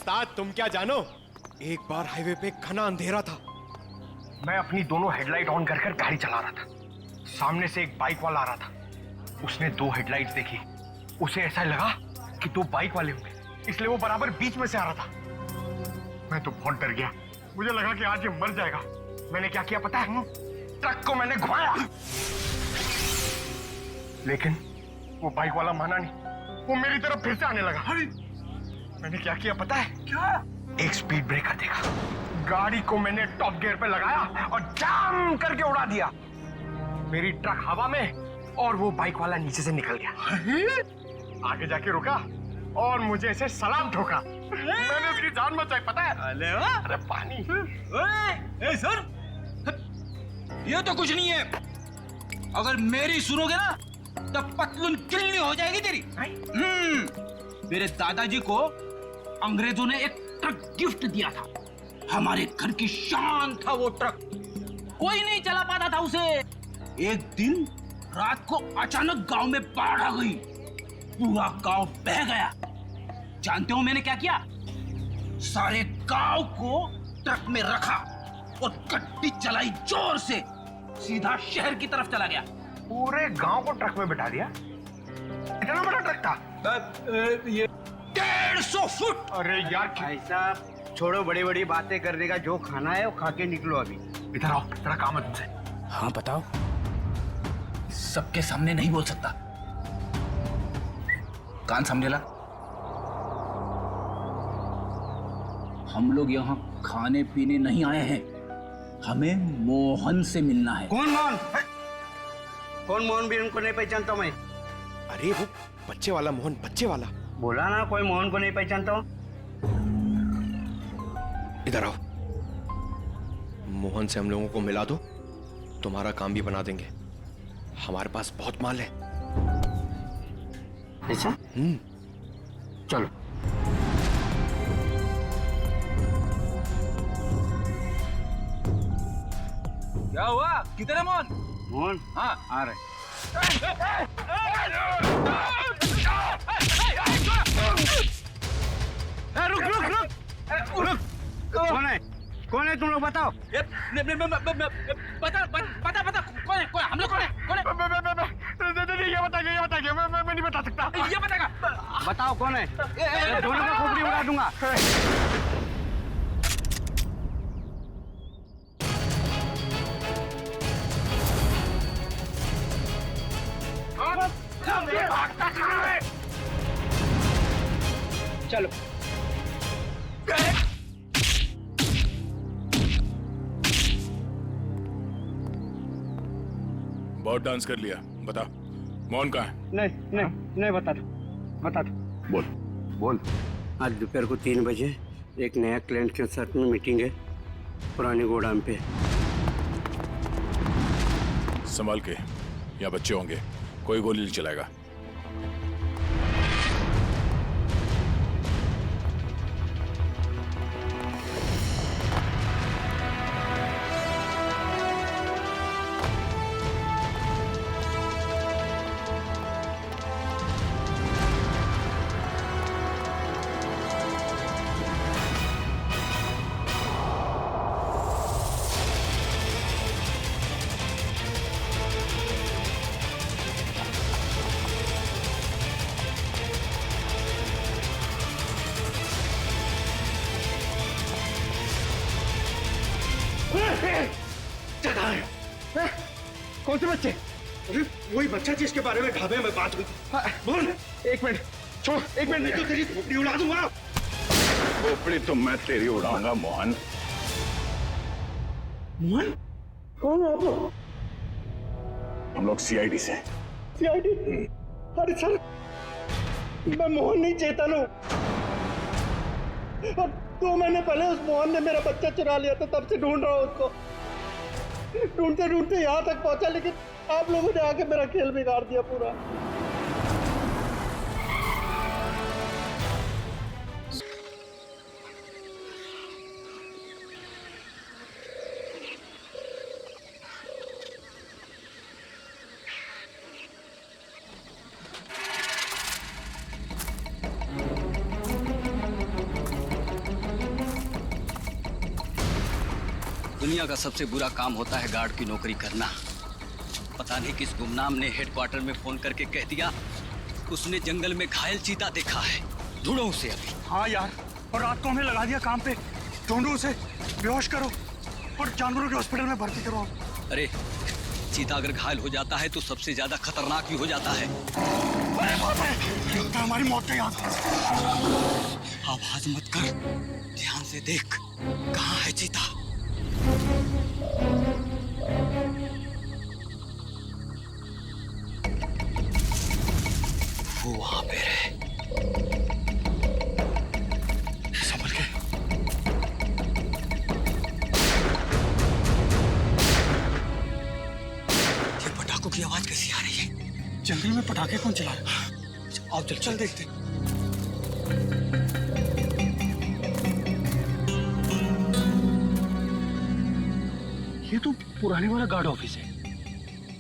उस्ताद तुम क्या जानो, एक बार हाईवे पे घना अंधेरा था। मैं अपनी दोनों हेडलाइट ऑन कर गाड़ी चला रहा था। सामने से एक बाइक वाला आ रहा था। उसने दो हेडलाइट्स देखी। उसे ऐसा लगा कि दो बाइक वाले होंगे, इसलिए वो बराबर बीच में से आ रहा था। मैं तो बहुत डर गया। मुझे लगा कि आज ये मर जाएगा। मैंने क्या किया पता है? ट्रक को मैंने घुमाया, लेकिन वो बाइक वाला माना नहीं। वो मेरी तरफ फिर से आने लगा। मैंने क्या किया पता है? क्या? एक स्पीड ब्रेकर देखा, गाड़ी को मैंने टॉप गियर पे लगाया और जाम करके उड़ा दिया। मेरी ट्रक हवा में और वो बाइक वाला नीचे से निकल गया। आगे जाके रुका और मुझे ऐसे सलाम ठोका। मैंने उसकी जान बचाई पता है? अरे पानी। ए सर, ये तो कुछ नहीं है। अगर मेरी सुनोगे ना तो पतलून किल्ली हो जाएगी तेरी। मेरे दादाजी को अंग्रेजों ने एक ट्रक गिफ्ट दिया था। हमारे घर की शान था वो ट्रक, कोई नहीं चला पाता था उसे। एक दिन रात को अचानक गांव में बाढ़ आ गई, पूरा गांव बह गया। जानते हो मैंने क्या किया? सारे गांव को ट्रक में रखा और गड्डी चलाई जोर से, सीधा शहर की तरफ चला गया। पूरे गांव को ट्रक में बिठा दिया? इतना बड़ा ट्रक था? ये 150 फुट। अरे यार भाई साहब छोड़ो, बड़ी बड़ी बातें करने का, जो खाना है वो खा के निकलो अभी। इधर आओ, थोड़ा काम है तुमसे। हाँ बताओ। सबके सामने नहीं बोल सकता। कान समझे ला? हम लोग यहाँ खाने पीने नहीं आए हैं, हमें मोहन से मिलना है। कौन मोहन? कौन मोहन? भी उनको नहीं पहचानता मैं। अरे वो बच्चे वाला मोहन, बच्चे वाला। बोला ना कोई मोहन को नहीं पहचानता हूँ। इधर आओ, मोहन से हम लोगों को मिला दो, तुम्हारा काम भी बना देंगे। हमारे पास बहुत माल है। ऐसा? चलो। क्या हुआ? किधर है मोहन? मोहन? हाँ आ रहे। रुक रुक रुक रुक। कौन है? कौन है तुम लोग बताओ। बता बता बता कौन है? कौन है? हम लोग कौन है? कौन है? ये बताइए, मैं नहीं बता सकता। ये बताएगा। बताओ कौन है? दोनों का खोपड़ी उड़ा दूंगा। चलो। बहुत डांस कर लिया, बता मोहन कहाँ है? नहीं बता दो। बोल बोल। आज दोपहर को 3 बजे एक नया क्लाइंट के साथ में मीटिंग है पुरानी गोदाम पे। संभाल के, यहाँ बच्चे होंगे, कोई गोली नहीं चलाएगा। कौन से बच्चे? अरे वही बच्चा जिसके बारे में ढाबे में बात हुई। बोल। एक मिनट छोड़, एक मिनट। तो तेरी खोपड़ी उड़ा दूंगा। खोपड़ी तो मैं तेरी उड़ाऊंगा मोहन। मोहन? कौन हो आप लोग? हम लोग सीआईडी से। सीआईडी? अरे सर, मैं मोहन नहीं, चेतन हूँ। और 2 महीने पहले उस मोहन ने मेरा बच्चा चुरा लिया था, तब से ढूंढ रहा हूँ उसको। ढूंढते ढूंढते यहाँ तक पहुंचा, लेकिन आप लोगों ने आके मेरा खेल बिगाड़ दिया पूरा। दुनिया का सबसे बुरा काम होता है गार्ड की नौकरी करना। पता नहीं किस गुमनाम ने हेडक्वार्टर में फोन करके कह दिया उसने जंगल में घायल चीता देखा है। ढूंढो उसे अभी। हाँ यार, और रात को हमें लगा दिया काम पे। ढूंढो उसे, बेहोश करो और जानवरों के हॉस्पिटल में भर्ती करो। अरे चीता अगर घायल हो जाता है तो सबसे ज्यादा खतरनाक भी हो जाता है। अरे बाप रे, लगता है हमारी मौत का याद। आवाज मत कर, ध्यान से देख कहाँ है चीता। वो वहां पे है। संभल के। ये पटाखों की आवाज कैसी आ रही है? जंगल में पटाखे कौन चला रहा है? आओ चल देखते। ये तो पुराने वाला गार्ड ऑफिस है।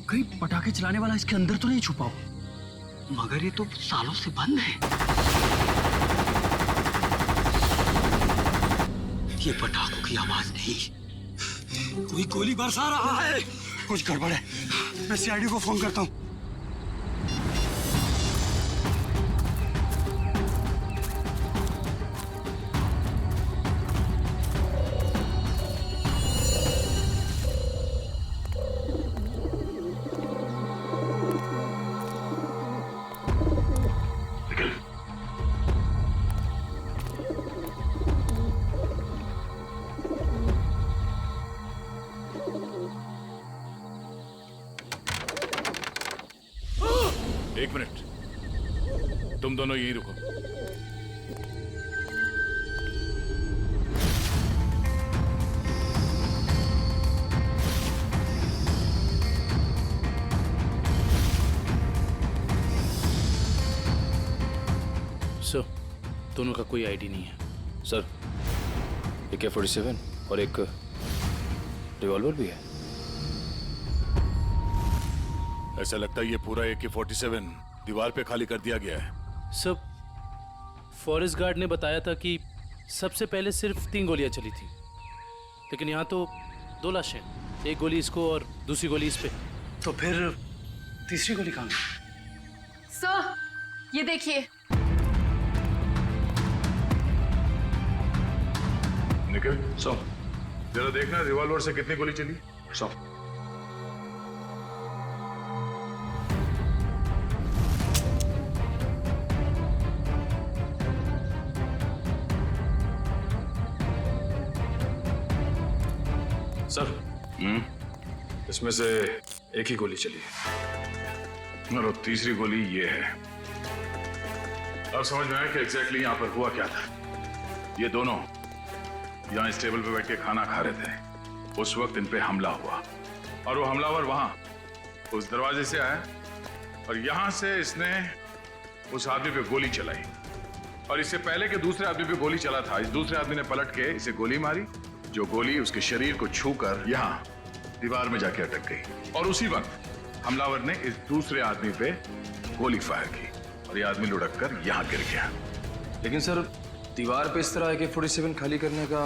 कहीं पटाखे चलाने वाला इसके अंदर तो नहीं छुपा हो? मगर ये तो सालों से बंद है। ये पटाखों की आवाज नहीं, कोई गोली बरसा रहा है। कुछ गड़बड़ है, मैं सीआईडी को फोन करता हूँ। एक मिनट, तुम दोनों यहीं रुको। सर, दोनों का कोई आईडी नहीं है। सर, AK-47 और एक रिवॉल्वर भी है। ऐसा लगता है ये पूरा AK-47 दीवार पे खाली कर दिया गया है। सर, फॉरेस्ट गार्ड ने बताया था कि सबसे पहले सिर्फ 3 गोलियां चली थी, लेकिन यहाँ तो 2 लाशें, एक गोली इसको और दूसरी गोली इस पे। तो फिर तीसरी गोली कहाँ? सर, ये देखिए। निकल, सो जरा देखना रिवॉल्वर से कितनी गोली चली। सो सर, इसमें से एक ही गोली चली है और तीसरी गोली ये है। अब समझ में आया कि एग्जैक्टली यहाँ पर हुआ क्या था। ये दोनों यहाँ इस टेबल पे बैठ के खाना खा रहे थे। उस वक्त इन पे हमला हुआ और वो हमलावर वहां उस दरवाजे से आया और यहाँ से इसने उस आदमी पे गोली चलाई। और इससे पहले कि दूसरे आदमी पे गोली चला था, इस दूसरे आदमी ने पलट के इसे गोली मारी, जो गोली उसके शरीर को छूकर यहाँ दीवार में जाके अटक गई। और उसी वक्त हमलावर ने इस दूसरे आदमी पे गोली फायर की और ये आदमी लुढ़क कर यहाँ गिर गया। लेकिन सर, दीवार पे इस तरह AK-47 खाली करने का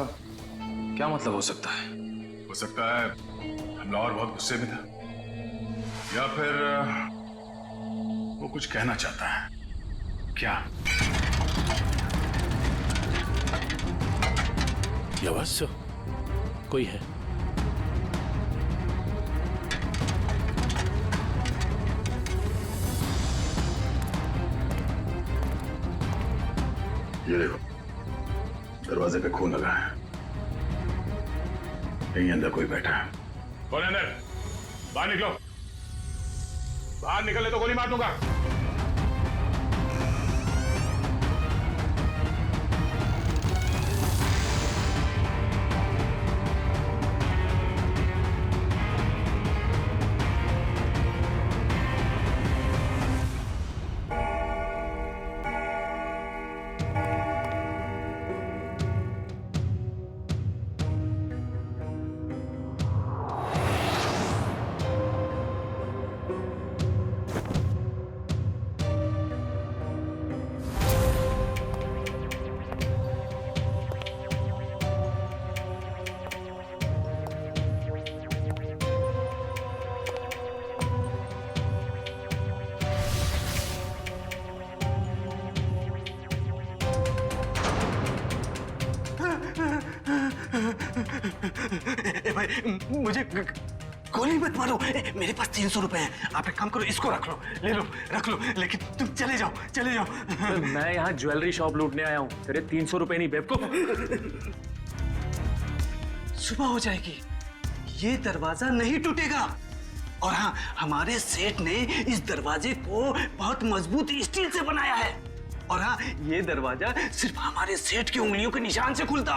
क्या मतलब हो सकता है? हो सकता है हमलावर बहुत गुस्से में था, या फिर वो कुछ कहना चाहता है। क्या? ये आवाज सर, कोई है। ये देखो, दरवाजे पे खून लगा है। यहीं अंदर कोई बैठा है। कौन है अंदर? बाहर निकलो। बाहर निकले तो गोली मार दूंगा। भाई मुझे गोली मत मारो। मेरे पास 300 रुपए हैं। आप एक काम करो, इसको रख लो, ले लो, रख लो, लेकिन तुम चले जाओ, चले जाओ। मैं यहाँ ज्वेलरी शॉप लूटने आया हूँ, तेरे 300 रुपए नहीं बेवकूफ। सुबह हो जाएगी, ये दरवाजा नहीं टूटेगा। और हाँ, हमारे सेठ ने इस दरवाजे को बहुत मजबूत स्टील से बनाया है। और हाँ, ये दरवाजा सिर्फ हमारे सेठ की उंगलियों के निशान से खुलता।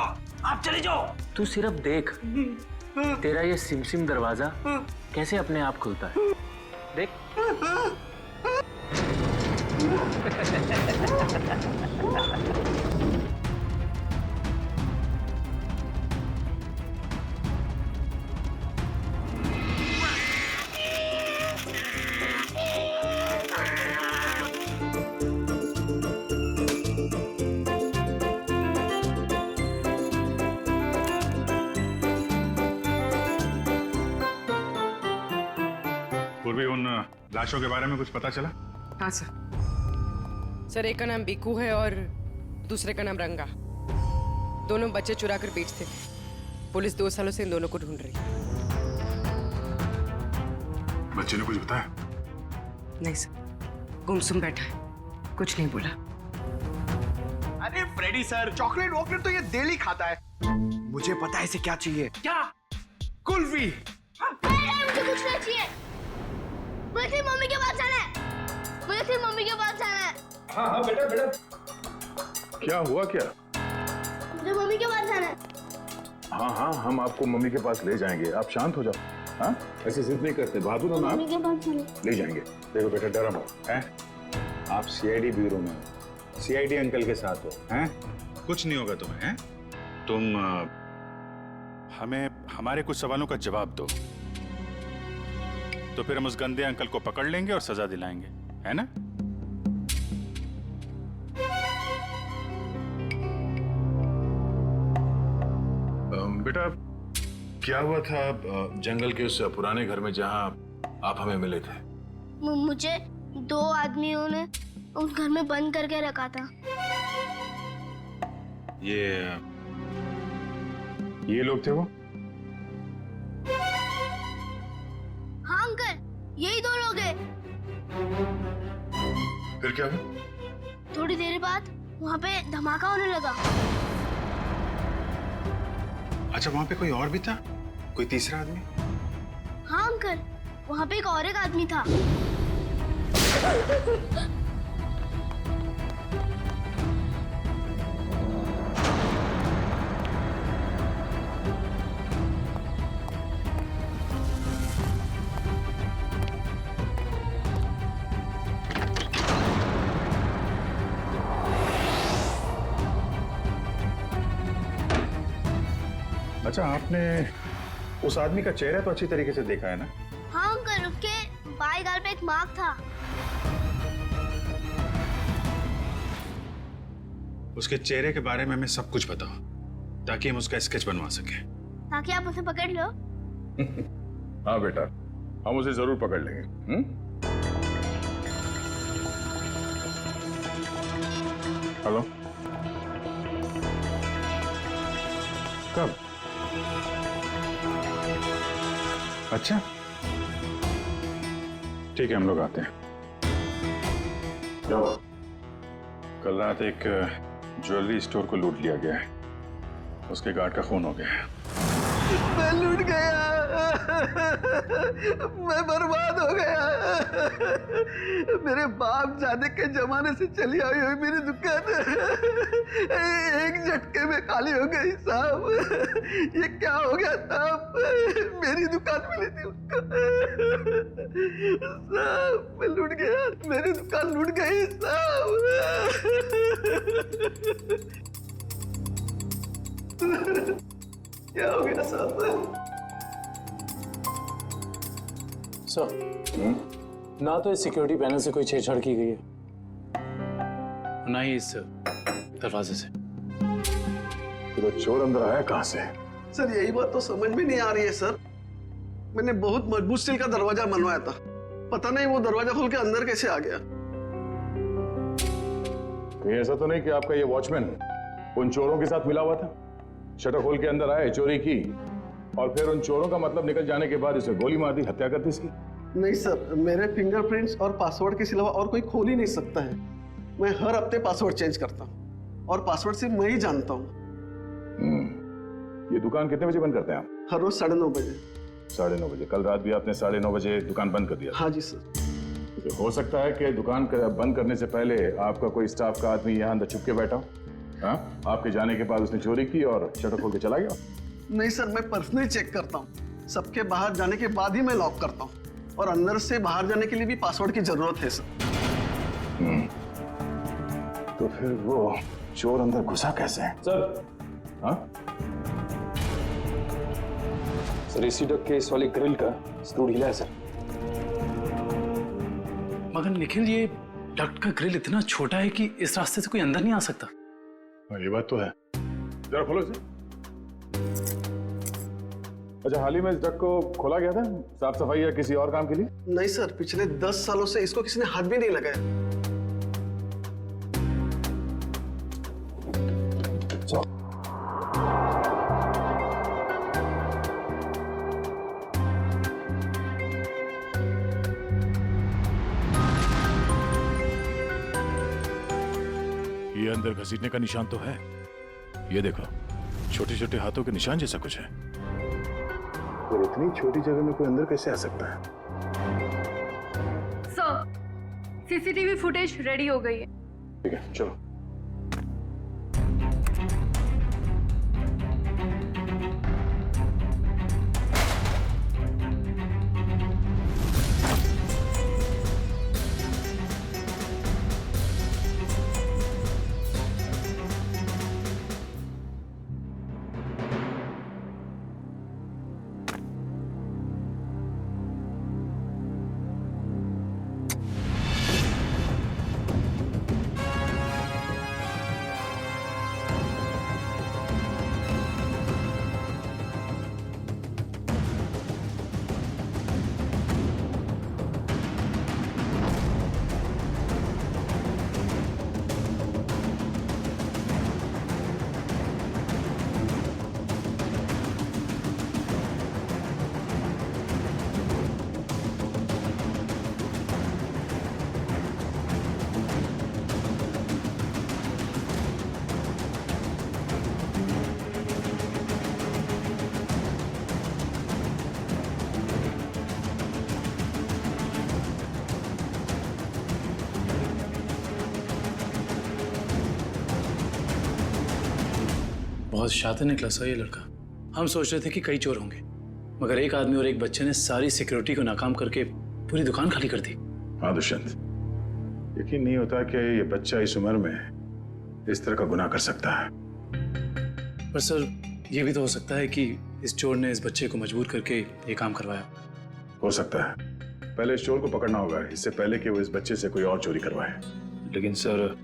आप चले जाओ। तू सिर्फ देख, तेरा ये सिमसिम दरवाजा कैसे अपने आप खुलता है, देख। पूर्वी, उन लाशों के बारे में कुछ पता चला? हाँ सर, एक का नाम बिकू है और दूसरे का नाम रंगा। दोनों बच्चे चुरा कर बेचते थे। पुलिस 2 सालों से इन दोनों को ढूंढ रही है। बच्चे ने कुछ बताया? नहीं सर, गुमसुम बैठा है, कुछ नहीं बोला। अरे फ्रेडी सर, चॉकलेट वॉकलेट तो ये डेली खाता है। मुझे पता है इसे क्या चाहिए। क्या? कुल्फी। मुझे कुछ नहीं चाहिए। मुझे सिर्फ मम्मी के पास जाना है। मुझे सिर्फ मम्मी के पास जाना है। हाँ हाँ बेटा बेटा। क्या हुआ क्या? मुझे मम्मी के पास जाना है। हाँ हाँ, हम आपको मम्मी के पास ले जाएंगे, आप शांत हो जाओ। हाँ, ऐसे जिद नहीं करते, बहादुर हो ना आप। मम्मी के पास जाना है। ले जाएंगे। देखो बेटा, डरो मत, हैं? आप सीआईडी ब्यूरो में हो, सीआईडी अंकल के साथ हो, हैं? कुछ नहीं होगा तुम्हें, हैं? तुम हमें हमारे कुछ सवालों का जवाब दो, तो फिर हम उस गंदे अंकल को पकड़ लेंगे और सजा दिलाएंगे, है ना? बेटा, क्या हुआ था जंगल के उस पुराने घर में जहां आप हमें मिले थे? मुझे 2 आदमियों ने उस घर में बंद करके रखा था। ये लोग थे वो? हाँ अंकल, यही 2 लोग हैं। फिर क्या हुआ? थोड़ी देर बाद वहाँ पे धमाका होने लगा। अच्छा, वहां पे कोई और भी था? कोई तीसरा आदमी? हाँ अंकल, वहाँ पे एक आदमी था। अच्छा, आपने उस आदमी का चेहरा तो अच्छी तरीके से देखा है ना? हाँ अंकल, उसके बाएं गाल पे एक मार्क था। उसके चेहरे के बारे में हमें सब कुछ बताओ, ताकि हम उसका स्केच बनवा सकें। ताकि आप उसे पकड़ लो। हाँ बेटा, हम उसे जरूर पकड़ लेंगे। हेलो, कब? अच्छा, ठीक है, हम लोग आते हैं। कल रात एक ज्वेलरी स्टोर को लूट लिया गया है, उसके गार्ड का खून हो गया है। मैं लूट गया, मैं बर्बाद हो गया। मेरे बाप जाने के जमाने से चली आई हुई मेरी दुकान एक झटके में खाली हो गई साहब। ये क्या हो गया साहब? मेरी दुकान मिली थी उसको साहब। मैं लूट गया, मेरी दुकान लूट गई साहब। क्या हो गया साहब? सर, ना तो इस सिक्योरिटी पैनल से कोई छेड़छाड़ की गई है, ना ही इस दरवाजे से। तो चोर अंदर आया कहां से? सर, यही बात तो समझ में नहीं आ रही है सर। मैंने बहुत मजबूत स्टील का दरवाजा बनवाया था, पता नहीं वो दरवाजा खोल के अंदर कैसे आ गया। कहीं ऐसा तो नहीं कि आपका ये वॉचमैन उन चोरों के साथ मिला हुआ था? शटर खोल के अंदर आए, चोरी की और फिर उन चोरों का मतलब निकल जाने के बाद इसे गोली मार दी, हत्या कर दी इसकी। नहीं सर, मेरे फिंगरप्रिंट्स और पासवर्ड के सिवा और कोई खोल ही नहीं सकता है। मैं हर हफ्ते पासवर्ड चेंज करता हूँ और पासवर्ड सिर्फ मैं ही जानता हूँ। ये दुकान कितने बजे बंद करते हैं आप? हर रोज 9:30 बजे। 9:30 बजे। कल रात भी आपने 9:30 बजे दुकान बंद कर दिया? हाँ जी सर। तो हो सकता है कि दुकान बंद करने से पहले आपका कोई स्टाफ का आदमी यहाँ अंदर छुप के बैठा हो। हाँ, आपके जाने के बाद उसने चोरी की और शटर खोल के चला गया। नहीं सर, मैं पर्सनली चेक करता हूँ। सबके बाहर जाने के बाद ही मैं लॉक करता हूँ और अंदर से बाहर जाने के लिए भी पासवर्ड की जरूरत है सर। तो फिर वो चोर अंदर घुसा कैसे? सर, हाँ सर, एसी डक के इस वाली ग्रिल का स्क्रू ढीला है सर। मगर निखिल, ये डक्ट का ग्रिल इतना छोटा है कि इस रास्ते से कोई अंदर नहीं आ सकता। ये बात तो है। जरा खोलो इसे। अच्छा, हाल ही में इस डक को खोला गया था साफ सफाई या किसी और काम के लिए? नहीं सर, पिछले 10 सालों से इसको किसी ने हाथ भी नहीं लगाया। ये अंदर घसीटने का निशान तो है। ये देखो, छोटे छोटे हाथों के निशान जैसा कुछ है। और इतनी छोटी जगह में कोई अंदर कैसे आ सकता है? सर, सीसीटीवी फुटेज रेडी हो गई है। ठीक है, चलो। बहुत शातिर निकला सा ये लड़का। हम सोच रहे थे कि कई चोर होंगे, मगर एक आदमी और एक बच्चे ने सारी सिक्योरिटी को नाकाम करके पूरी दुकान खाली कर दी। हाँ दुष्यंत, यकीन नहीं होता कि ये बच्चा इस उम्र में इस तरह का गुनाह कर सकता है। पर सर, ये भी तो हो सकता है कि इस चोर ने इस बच्चे को मजबूर करके ये काम करवाया। हो सकता है। पहले इस चोर को पकड़ना होगा, इससे पहले कि वो इस बच्चे से कोई और चोरी करवाए। लेकिन सर,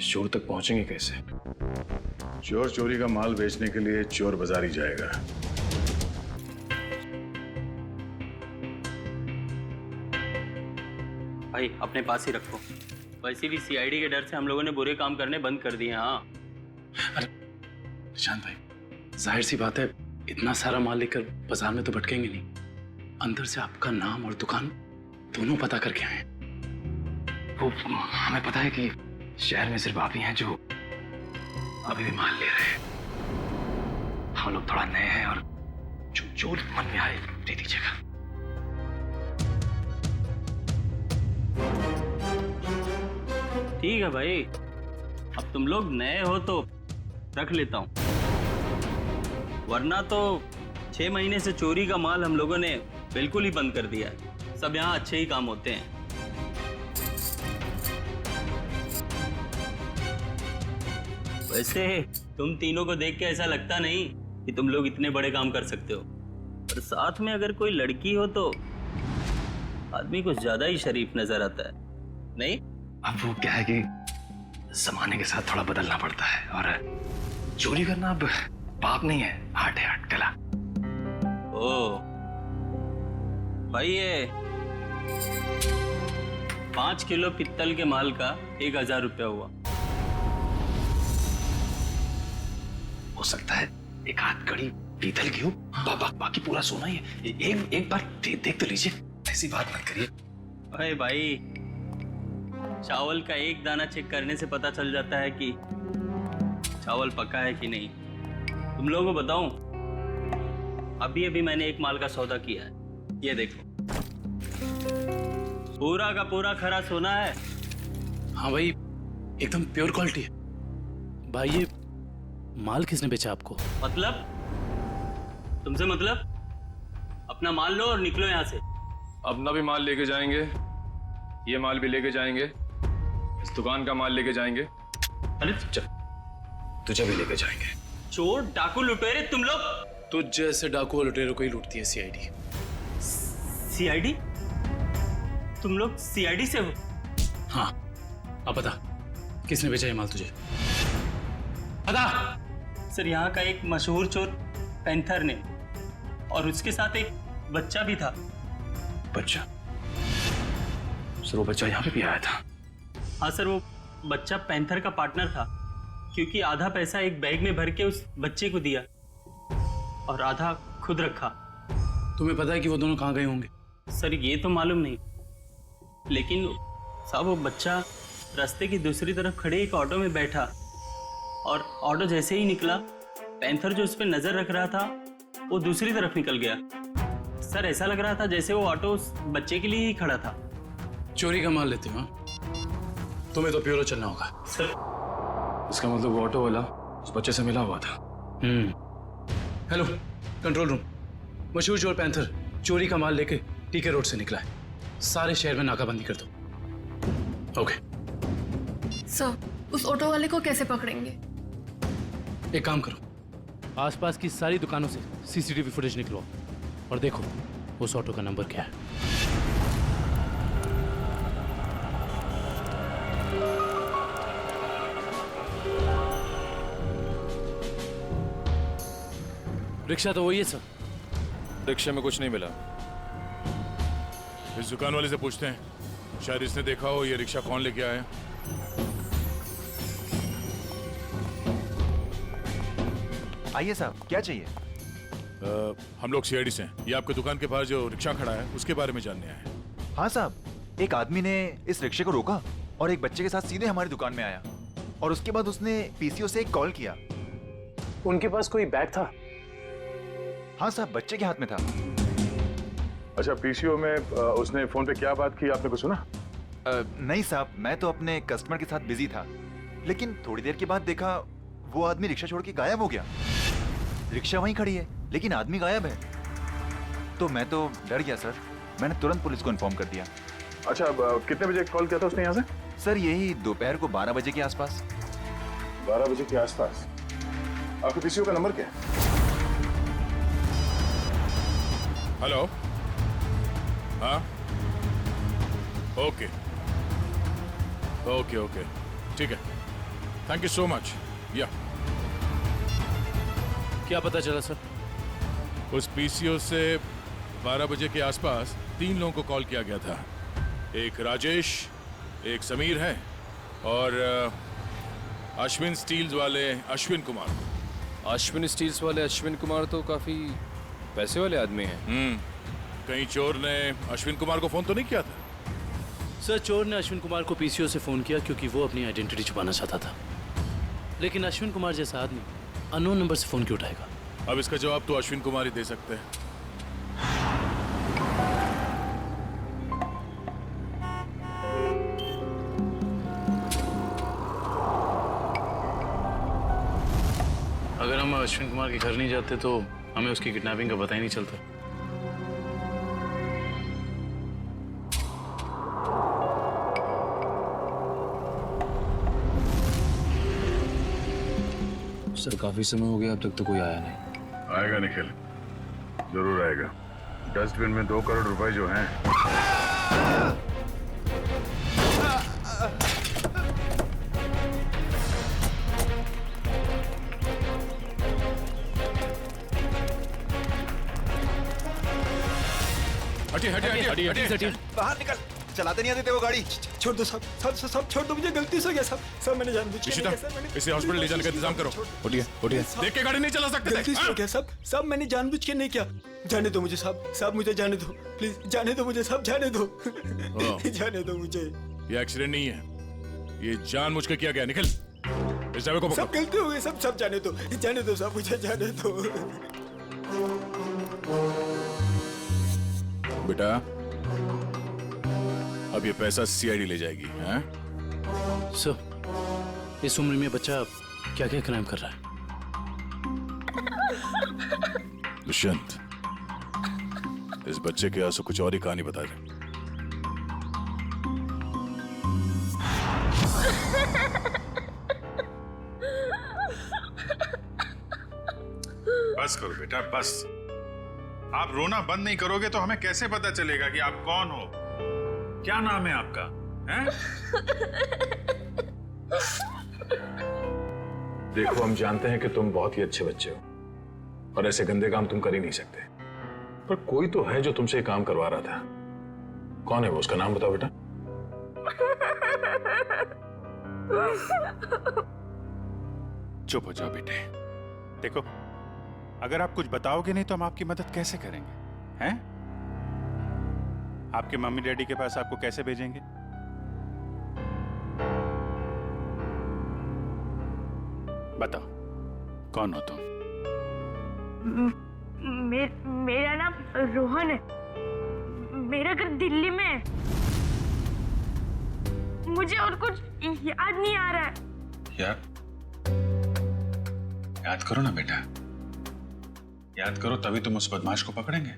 चोर तक पहुंचेंगे कैसे? चोर चोरी का माल बेचने के लिए चोर बाजार ही जाएगा। भाई अपने पास ही रखो। वैसे भी सीआईडी के डर से हम लोगों ने बुरे काम करने बंद कर दिए। हाँ अरे निशांत भाई, जाहिर सी बात है, इतना सारा माल लेकर बाजार में तो भटकेंगे नहीं। अंदर से आपका नाम और दुकान दोनों पता करके आए। वो हमें पता है कि शहर में सिर्फ आप ही हैं जो अभी भी माल ले रहे हैं। हम लोग थोड़ा नए हैं और जो मन में आए दे दीजिएगा। ठीक है भाई, अब तुम लोग नए हो तो रख लेता हूं, वरना तो 6 महीने से चोरी का माल हम लोगों ने बिल्कुल ही बंद कर दिया है। सब यहाँ अच्छे ही काम होते हैं। वैसे तुम तीनों को देख के ऐसा लगता नहीं कि तुम लोग इतने बड़े काम कर सकते हो, और साथ में अगर कोई लड़की हो तो आदमी कुछ ज्यादा ही शरीफ नजर आता है, नहीं? अब वो क्या है कि जमाने के साथ थोड़ा बदलना पड़ता है, और चोरी करना अब पाप नहीं है, आर्ट है, आर्ट कला। ओ भाई, ये 5 किलो पित्तल के माल का 1000 रुपया हुआ। हो सकता है एक हाथ कड़ी पीतल की हो, बाकी पूरा सोना ही है। एक बार देख तो लीजिए, ऐसी बात मत करिए। अरे भाई, चावल का एक दाना चेक करने से पता चल जाता है कि चावल पका है कि नहीं। तुम लोगों को बताऊं, अभी मैंने एक माल का सौदा किया है, ये देखो, पूरा का पूरा खरा सोना है। हाँ भाई, एकदम प्योर क्वालिटी है। भाई ये माल किसने बेचा आपको? मतलब? तुमसे मतलब? अपना माल लो और निकलो यहाँ से। अपना भी माल लेके जाएंगे, ये माल भी लेके जाएंगे, इस दुकान का माल लेके जाएंगे। अरे तुझे भी लेके जाएंगे। चोर डाकू लुटेरे तुम लोग? तुझ जैसे डाकू और लुटेरों को ही लूटती है सीआईडी। सीआईडी? तुम लोग सीआईडी से हो? हाँ, अब बता किसने बेचा ये माल तुझे? बता। सर, यहाँ का एक मशहूर चोर पैंथर ने, और उसके साथ एक बच्चा भी था। बच्चा? सर वो बच्चा यहाँ पे भी आया था? हाँ सर, वो बच्चा पैंथर का पार्टनर था, क्योंकि आधा पैसा एक बैग में भर के उस बच्चे को दिया और आधा खुद रखा। तुम्हें पता है कि वो दोनों कहाँ गए होंगे? सर ये तो मालूम नहीं, लेकिन साहब वो बच्चा रास्ते की दूसरी तरफ खड़े एक ऑटो में बैठा, और ऑटो जैसे ही निकला, पैंथर जो उस पर नजर रख रहा था वो दूसरी तरफ निकल गया। सर ऐसा लग रहा था जैसे वो ऑटो उस बच्चे के लिए ही खड़ा था। चोरी का माल लेते हो? तुम्हें तो प्योरो चलना होगा। सर इसका मतलब वो ऑटो वाला उस बच्चे से मिला हुआ था। हेलो कंट्रोल रूम, मशहूर चोर पैंथर चोरी का माल लेके टीके रोड से निकला है, सारे शहर में नाकाबंदी कर दो। ओके सर, उस ऑटो वाले को कैसे पकड़ेंगे? एक काम करो, आसपास की सारी दुकानों से सीसीटीवी फुटेज निकलो और देखो उस ऑटो का नंबर क्या है। रिक्शा तो वही है सर। रिक्शे में कुछ नहीं मिला। इस दुकान वाले से पूछते हैं, शायद इसने देखा हो ये रिक्शा कौन लेके आया। आइए साहब, क्या चाहिए? हम लोग सीआईडी से हैं। ये आपकी दुकान के पास जो रिक्शा खड़ा है उसके बारे में जानने आए हैं। हाँ साहब, एक आदमी ने इस रिक्शे को रोका और एक बच्चे के साथ सीधे हमारी दुकान में आया, और उसके बाद उसने पीसीओ से एक कॉल किया। उनके पास कोई बैग था? हाँ साहब, बच्चे के हाथ में था। अच्छा, पीसीओ में उसने फोन पे क्या बात की, आपने कुछ सुना? नहीं साहब, मैं तो अपने कस्टमर के साथ बिजी था, लेकिन थोड़ी देर के बाद देखा वो आदमी रिक्शा छोड़ के गायब हो गया। रिक्शा वहीं खड़ी है लेकिन आदमी गायब है। तो मैं तो डर गया सर, मैंने तुरंत पुलिस को इन्फॉर्म कर दिया। अच्छा, कितने बजे कॉल किया था उसने यहाँ से? सर यही दोपहर को 12 बजे के आसपास। 12 बजे के आसपास। आपके पीसीओ का नंबर क्या है? हेलो, हाँ, ओके ओके ओके, ठीक है, थैंक यू सो मच। या क्या पता चला सर? उस पीसीओ से 12 बजे के आसपास 3 लोगों को कॉल किया गया था। एक राजेश, एक समीर है, और अश्विन स्टील्स वाले अश्विन कुमार। अश्विन स्टील्स वाले अश्विन कुमार तो काफी पैसे वाले आदमी हैं। कहीं चोर ने अश्विन कुमार को फोन तो नहीं किया था? सर चोर ने अश्विन कुमार को पीसीओ से फोन किया क्योंकि वो अपनी आइडेंटिटी छुपाना चाहता था, लेकिन अश्विन कुमार जैसा आदमी अननोन नंबर से फोन क्यों उठाएगा? अब इसका जवाब तो अश्विन कुमार ही दे सकते हैं। अगर हम अश्विन कुमार के घर नहीं जाते तो हमें उसकी किडनैपिंग का पता ही नहीं चलता। सर काफी समय हो गया, अब तक तो कोई आया नहीं। आएगा निखिल, जरूर आएगा। डस्टबिन में 2 करोड़ रुपए जो हैं। हटिए हटिए हटिए हटिए हटिए, बाहर निकल, चलाते नहीं आते थे वो गाड़ी। छोड़ दो सब सब सब सब छोड़ दो, मुझे गलती से हो गया सब सब मैंने जानबूझ के नहीं किया, सब मैंने इसे हॉस्पिटल ले जाने का इंतजाम करो। उठिए उठिए, देख के गाड़ी नहीं चला सकते गलती से हो गया सब सब मैंने जानबूझ के नहीं किया। जाने दो मुझे सब सब मुझे जाने दो प्लीज, जाने दो मुझे सब, जाने दो जाने दो मुझे। ये एक्सीडेंट नहीं है, ये जानबूझ के किया गया। निकल, इस ड्राइवर को पकड़ो। सब गलती हो गई, सब सब जाने दो सब मुझे जाने दो। बेटा अब ये पैसा सीआईडी ले जाएगी। हैं? सर, इस उम्र में बच्चा क्या क्या क्राइम कर रहा है? दुष्यंत, इस बच्चे के आंसू कुछ और ही कहानी बता दे। बस करो बेटा बस। आप रोना बंद नहीं करोगे तो हमें कैसे पता चलेगा कि आप कौन हो? क्या नाम है आपका? हैं? देखो, हम जानते हैं कि तुम बहुत ही अच्छे बच्चे हो और ऐसे गंदे काम तुम कर ही नहीं सकते, पर कोई तो है जो तुमसे काम करवा रहा था। कौन है वो? उसका नाम बताओ बेटा। चुप हो जाओ बेटे। देखो, अगर आप कुछ बताओगे नहीं तो हम आपकी मदद कैसे करेंगे? हैं? आपके मम्मी डैडी के पास आपको कैसे भेजेंगे? बताओ, कौन हो तुम? मेरा नाम रोहन है, मेरा घर दिल्ली में है। मुझे और कुछ याद नहीं आ रहा है। याद करो ना बेटा, याद करो, तभी तुम उस बदमाश को पकड़ेंगे।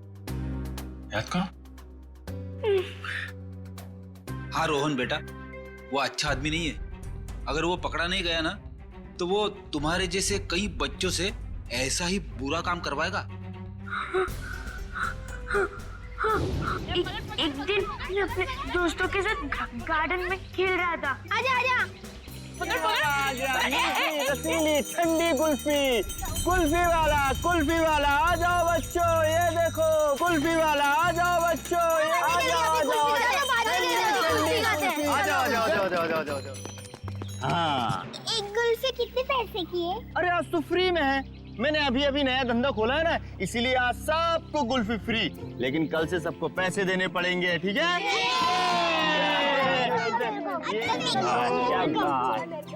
याद करो। हाँ रोहन बेटा, वो अच्छा आदमी नहीं है। अगर वो पकड़ा नहीं गया ना तो वो तुम्हारे जैसे कई बच्चों से ऐसा ही बुरा काम करवाएगा। एक दिन मैं अपने दोस्तों के साथ गार्डन में खेल रहा था। आजा आजा, रसीली ठंडी कुल्फी, कुल्फी वाला आ जाओ बच्चों, ये देखो कुल्फी वाला, आ जाओ बच्चों, ये आ जाओ। हाँ, एक कुल्फी कितने पैसे की है? अरे आज तो फ्री में है। मैंने अभी अभी नया धंधा खोला है ना, इसीलिए आज सबको कुल्फी फ्री, लेकिन कल से सबको पैसे देने पड़ेंगे, ठीक है?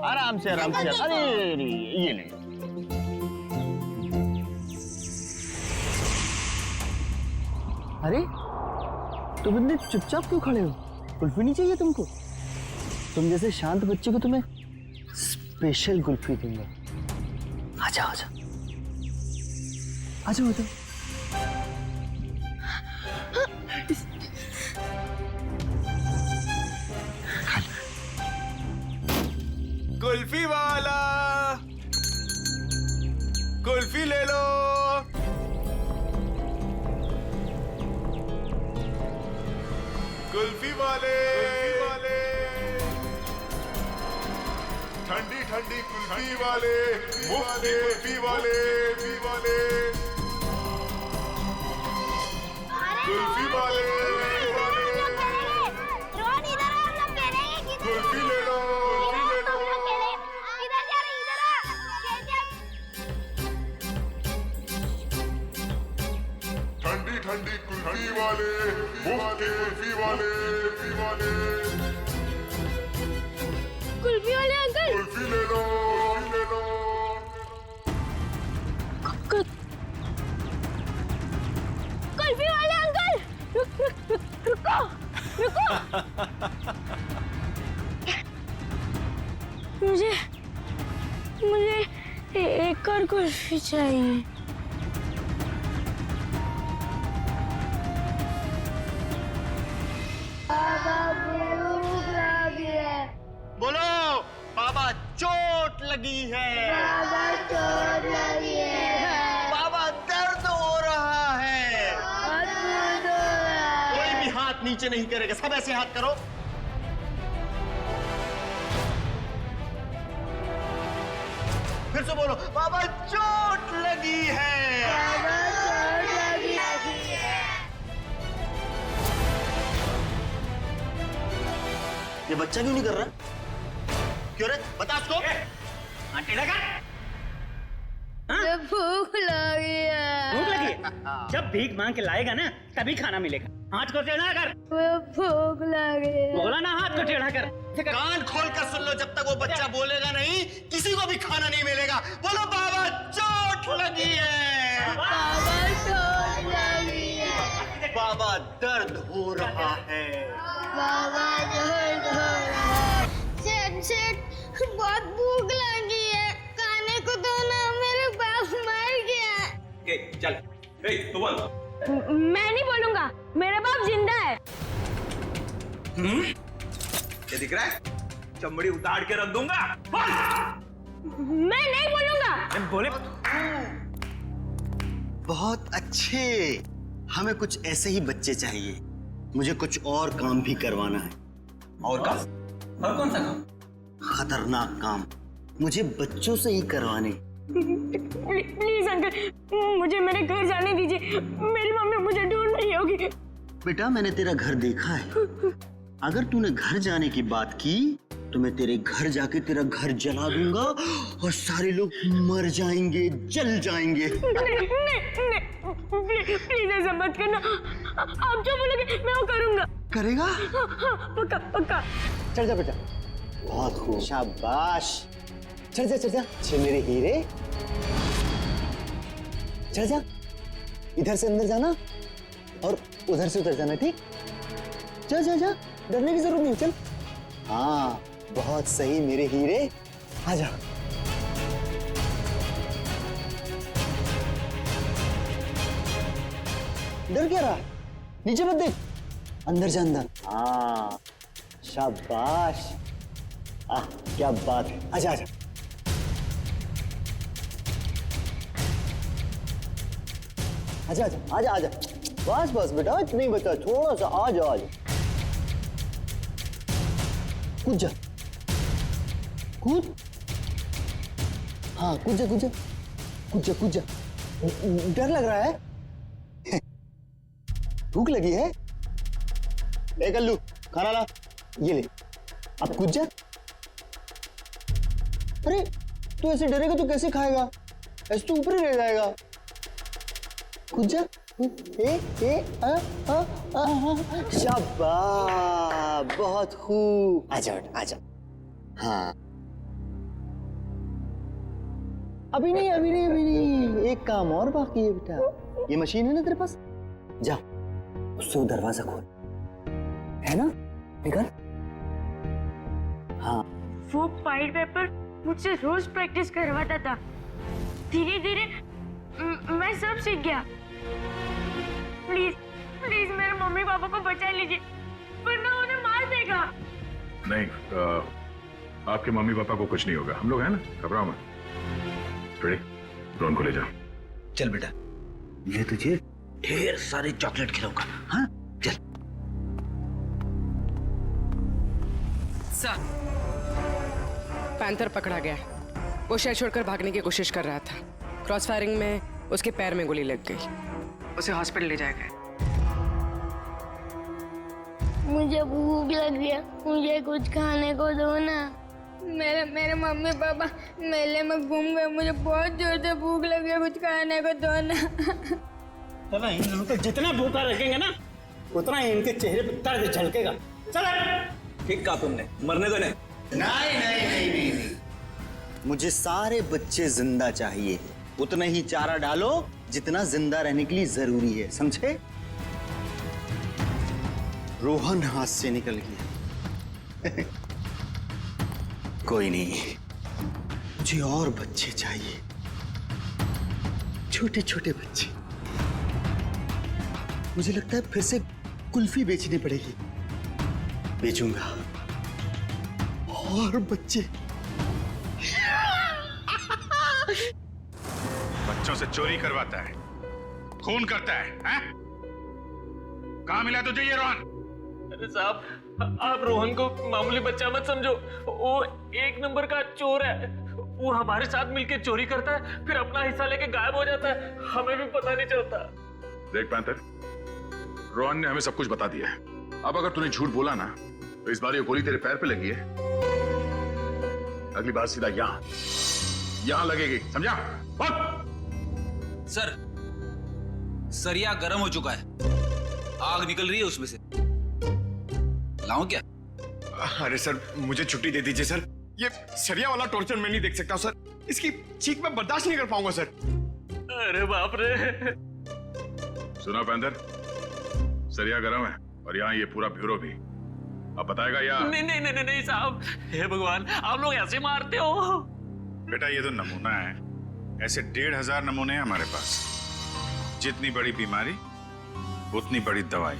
आराम से आराम से। अरे ये ले। अरे तुम इतने चुपचाप क्यों खड़े हो? कुल्फी नहीं चाहिए तुमको? तुम जैसे शांत बच्चे को तुम्हें स्पेशल कुल्फी दूंगा। आजा आजा आजा आजा। कुल्फी वाला, कुल्फी ले लो। कुल्फी वाले, ठंडी ठंडी कुल्फी वाले, मुफ्त कुल्फी वाले, कुल्फी वाले, रोहन इधर आ, हम लोग कह रहे हैं कि कुल्फी ले लो, इधर जा रहे, इधर आ। ठंडी ठंडी कुल्फी वाले, मुफ्त कुल्फी वाले, कुल्फी वाले अंकल, कुल्फी ले लो, कुल्फी वाले अंकल, रुको रुको। मुझे एक और कुल्फी चाहिए। बोलो, बाबा चोट लगी है, बाबा चोट लगी है, बाबा दर्द हो रहा है, दर्द हो रहा है। कोई भी हाथ नीचे नहीं करेगा, सब ऐसे हाथ करो। फिर से बोलो, बाबा चोट लगी है, बाबा चोट लगी है। ये बच्चा क्यों नहीं कर रहा? क्यों रे? बता उसको। टेढ़ा कर। भूख लगी है। भूख लगी है? जब भीख मांग के लाएगा ना तभी खाना मिलेगा। हाथ को टेढ़ा कर। भूख लगी है। बोला ना हाथ को टेढ़ा कर। कान खोल कर सुन लो, जब तक वो बच्चा बोलेगा नहीं किसी को भी खाना नहीं मिलेगा। बोलो बाबा चोट लगी है। बाबा चोट लगी है। बाबा दर्द हो रहा है। बाबा दर्द हो रहा है। सेठ बहुत भूख लगी है, खाने को दो ना, मेरे बाप मर गया। चल तू बोल। मैं नहीं बोलूंगा, मेरा बाप जिंदा है। क्या दिख रहा है? चमड़ी उतार के रख दूंगा। मैं नहीं बोलूंगा। बोले बहुत अच्छे, हमें कुछ ऐसे ही बच्चे चाहिए। मुझे कुछ और काम भी करवाना है। और काम? और कौन सा काम? खतरनाक काम मुझे बच्चों से ही करवाने। प्लीज अंकल, मुझे मेरे घर जाने दीजिए। मेरी मम्मी मुझे ढूंढ रही होगी। बेटा मैंने तेरा घर देखा है। अगर तूने घर जाने की बात की तो मैं तेरे घर जाके तेरा घर जला दूंगा और सारे लोग मर जाएंगे, जल जाएंगे। प्लीज ऐसा मत करना। आप जो बोलोगे मैं वो करूंगा। करेगा? पक्का पक्का। चल जा बेटा। बहुत खूब, शाबाश। चल जा चल जा। अच्छे मेरे हीरे। चल जा, इधर से अंदर जाना और उधर से उधर जाना, ठीक? जा जा जा, डरने की जरूरत नहीं। चल। हाँ बहुत सही मेरे हीरे, आ जा। डर क्या रहा? नीचे मत देख, अंदर जा अंदर। हाँ शाबाश। क्या बात है। आजा आजा। आजा आजा आजा आजा। बस बस बेटा, इतना ही बचा, थोड़ा सा। आ जा आ जा। कूद जा, कूद। हाँ कूद जा कूद जा कूद जा कूद जा। डर लग रहा है? भूख लगी है? ए कल्लू खाना ला, ये ले। अब कूद जा। अरे तू ऐसे डरेगा तो कैसे खाएगा? ऐसे तो ऊपर ही रह जाएगा। कूद जा। शाबाश, बहुत खूब। आजा आजा। हाँ अभी नहीं अभी नहीं अभी नहीं, एक काम और बाकी है बेटा। ये मशीन है ना तेरे पास, जा उससे वो दरवाजा खोल, है ना? निकल। हाँ वो पाइल पेपर मुझसे रोज प्रैक्टिस करवाता था। धीरे धीरे मैं सब सीख गया। प्लीज प्लीज मेरे मम्मी पापा को बचा लीजिए, वरना उन्हें मार देगा। नहीं, आपके मम्मी पापा को कुछ नहीं होगा, हम लोग हैं ना, घबराओ मत। ड्रोन को ले जाओ। चल बेटा, ये तुझे ढेर सारे चॉकलेट खिलाऊंगा। हाँ चल। सर, पैंथर पकड़ा गया। वो शहर छोड़कर भागने की कोशिश कर रहा था। क्रॉस फायरिंग में उसके पैर में गोली लग गई। उसे हॉस्पिटल ले जाया गया। मुझे भूख लगी है, मुझे कुछ खाने को दो ना। मेरे मम्मी पापा मेले में घूम गए, मुझे बहुत जोर से भूख लगी है, कुछ खाने को दो ना। चलो इन लोगों को जितना भूखा रखेंगे ना उतना ही इनके चेहरे पर दर्द झलकेगा। चलो। ठीक कहा तुमने, मरने दो नहीं। नहीं नहीं नहीं नहीं नहीं, मुझे सारे बच्चे जिंदा चाहिए। उतना ही चारा डालो जितना जिंदा रहने के लिए जरूरी है, समझे? रोहन हाथ से निकल गया। कोई नहीं, मुझे और बच्चे चाहिए, छोटे छोटे बच्चे। मुझे लगता है फिर से कुल्फी बेचनी पड़ेगी। बेचूंगा और बच्चे। बच्चों से चोरी करवाता है, खून करता है, हैं? कहाँ मिला तुझे ये रोहन? अरे साहब, आप रोहन को मामूली बच्चा मत समझो। वो एक नंबर का चोर है। वो हमारे साथ मिलकर चोरी करता है, फिर अपना हिस्सा लेके गायब हो जाता है, हमें भी पता नहीं चलता। देख पैंथर, रोहन ने हमें सब कुछ बता दिया है। अब अगर तूने झूठ बोला ना तो इस बार ये गोली तेरे पैर पे लगी है, अगली बार सीधा यहां लगेगी, समझा? सर, सरिया गर्म हो चुका है, आग निकल रही है उसमें से। लाऊं क्या? अरे सर, मुझे छुट्टी दे दीजिए सर। ये सरिया वाला टॉर्चर मैं नहीं देख सकता सर। इसकी चीख मैं बर्दाश्त नहीं कर पाऊंगा सर। अरे बाप रे। सुना पेंदर, सरिया गरम है और यहाँ ये पूरा ब्यूरो भी। अब बताएगा या? नहीं साहब, हे भगवान, आप लोग ऐसे मारते हो? बेटा ये तो नमूना है, ऐसे 1500 नमूने हैं हमारे पास। जितनी बड़ी बीमारी उतनी बड़ी दवाई।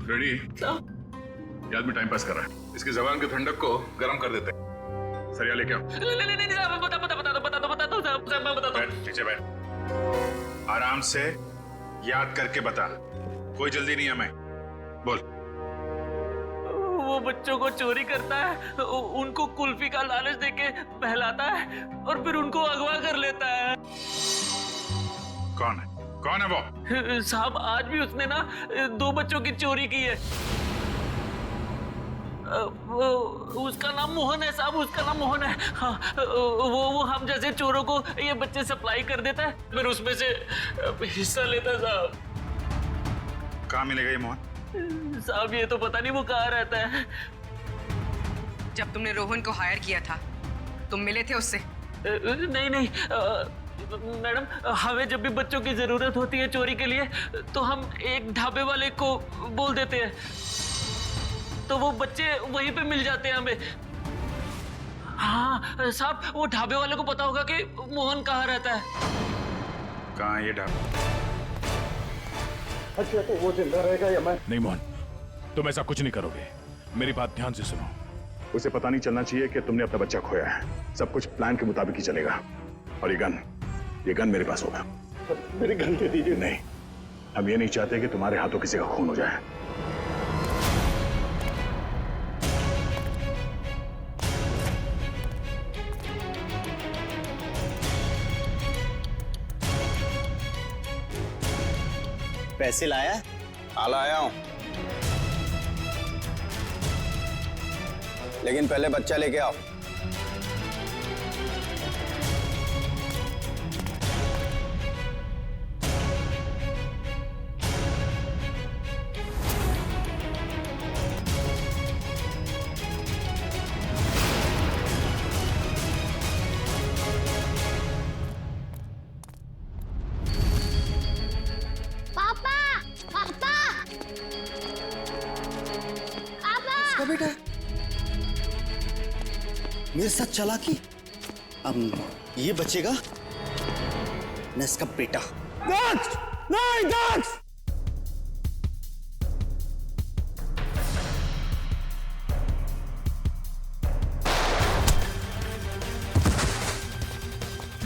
फ्रेडी, ये आदमी टाइम पास कर रहा है, इसकी जबान की ठंडक को गर्म कर देते हैं। सरिया लेके आओ। नहीं साहब, बता दो साहब, मैं बताता हूँ। नीचे बैठ, आराम से याद करके बता, कोई जल्दी नहीं है। मैं बोल। वो बच्चों को चोरी करता है, उनको कुल्फी का लालच देके बहलाता है और फिर उनको अगवा कर लेता है। कौन है वो? साहब, आज भी उसने ना 2 बच्चों की चोरी की है। उसका नाम मोहन है साहब, उसका नाम मोहन है। हाँ, वो हम जैसे चोरों को ये बच्चे सप्लाई कर देता है, फिर उसमें से हिस्सा लेता है साहब। कहाँ मिलेगा ये मोहन? साहब ये तो पता नहीं वो कहाँ रहता है। जब तुमने रोहन को हायर किया था, तुम मिले थे उससे? नहीं मैडम, हमें जब भी बच्चों की जरूरत होती है चोरी के लिए, तो हम एक ढाबे वाले को बोल देते हैं, तो वो बच्चे वहीं पे मिल जाते हैं हमें। हाँ साहब, वो ढाबे वाले को पता होगा कि मोहन कहाँ रहता है। कहाँ ये ढाबा? अच्छा, तो वो जिंदा रहेगा या मैं? नहीं मोहन, तुम ऐसा कुछ नहीं करोगे, मेरी बात ध्यान से सुनो। उसे पता नहीं चलना चाहिए कि तुमने अपना बच्चा खोया है। सब कुछ प्लान के मुताबिक ही चलेगा। और ये गन मेरे पास होगा। मेरी गन दे दीजिए। नहीं, हम ये नहीं चाहते कि तुम्हारे हाथों किसी का खून हो जाए। पैसे लाया? हाँ लाया हूं, लेकिन पहले बच्चा लेके आओ। बेटा मेरे साथ चालाकी, अब ये बचेगा न इसका बेटा। नहीं दक्ष!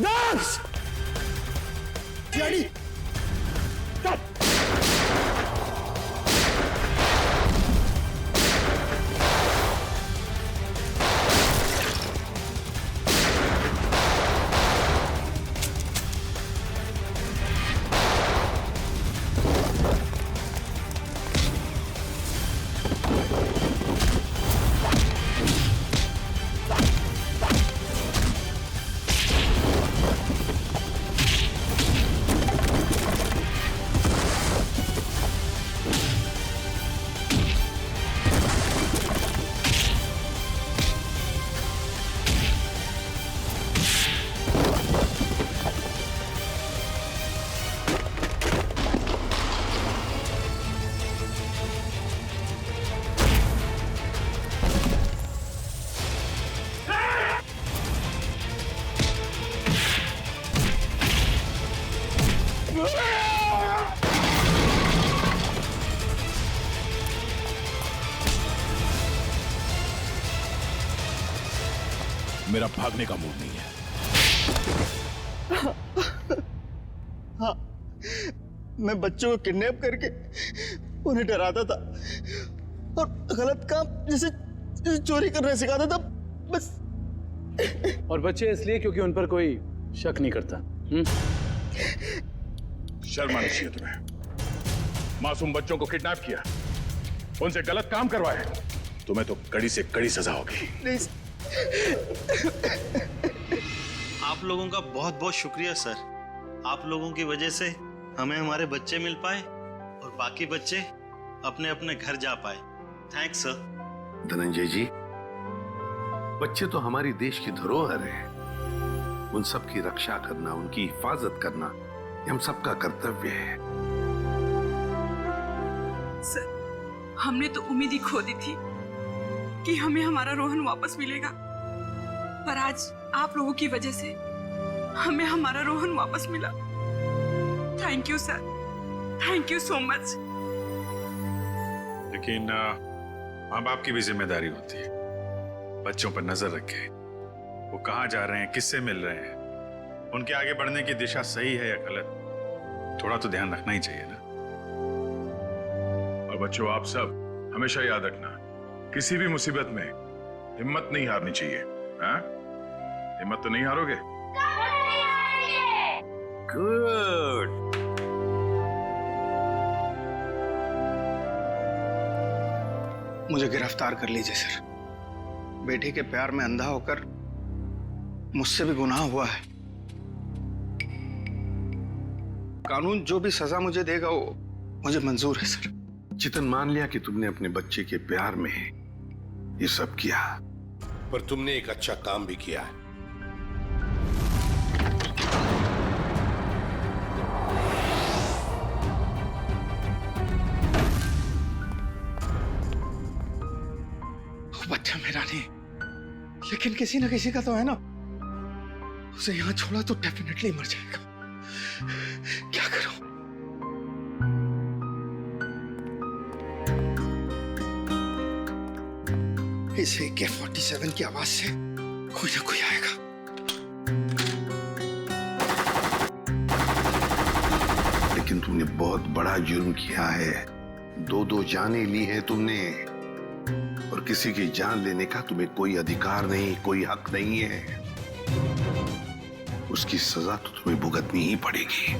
दक्ष! डैडी! मेरा भागने का मूड नहीं है। हाँ, मैं बच्चों को किडनैप करके उन्हें डराता था और गलत काम जैसे चोरी करना सिखाता था, बस। और बच्चे इसलिए क्योंकि उन पर कोई शक नहीं करता। शर्म आनी चाहिए तुम्हें। मासूम बच्चों को किडनैप किया, उनसे गलत काम करवाए, तुम्हें तो कड़ी से कड़ी सजा होगी। नहीं, आप लोगों का बहुत बहुत शुक्रिया सर। आप लोगों की वजह से हमें हमारे बच्चे मिल पाए और बाकी बच्चे अपने अपने घर जा पाए। Thanks sir. धनंजय जी, बच्चे तो हमारी देश की धरोहर है। उन सब की रक्षा करना, उनकी हिफाजत करना ये हम सबका कर्तव्य है। सर, हमने तो उम्मीद ही खो दी थी कि हमें हमारा रोहन वापस मिलेगा, पर आज आप लोगों की वजह से हमें हमारा रोहन वापस मिला। Thank you sir, thank you so much. लेकिन माँ बाप की भी जिम्मेदारी होती है, बच्चों पर नजर रखें। वो कहाँ जा रहे हैं, किससे मिल रहे हैं, उनके आगे बढ़ने की दिशा सही है या गलत, थोड़ा तो ध्यान रखना ही चाहिए ना। और बच्चों, आप सब हमेशा याद रखना, किसी भी मुसीबत में हिम्मत नहीं हारनी चाहिए। हाँ? हिम्मत तो नहीं हारोगे? गुड। मुझे गिरफ्तार कर लीजिए सर। बेटे के प्यार में अंधा होकर मुझसे भी गुनाह हुआ है। कानून जो भी सजा मुझे देगा वो मुझे मंजूर है सर। चितन, मान लिया कि तुमने अपने बच्चे के प्यार में ये सब किया, पर तुमने एक अच्छा काम भी किया है। बच्चा मेरा नहीं, लेकिन किसी ना किसी का तो है ना। उसे यहां छोड़ा तो डेफिनेटली मर जाएगा। क्या करूं? इस AK-47 की आवाज से कोई ना कोई आएगा। लेकिन तुमने बहुत बड़ा जुर्म किया है। दो जानें ली है तुमने, और किसी की जान लेने का तुम्हें कोई अधिकार नहीं, कोई हक नहीं है। उसकी सजा तो तुम्हें भुगतनी ही पड़ेगी।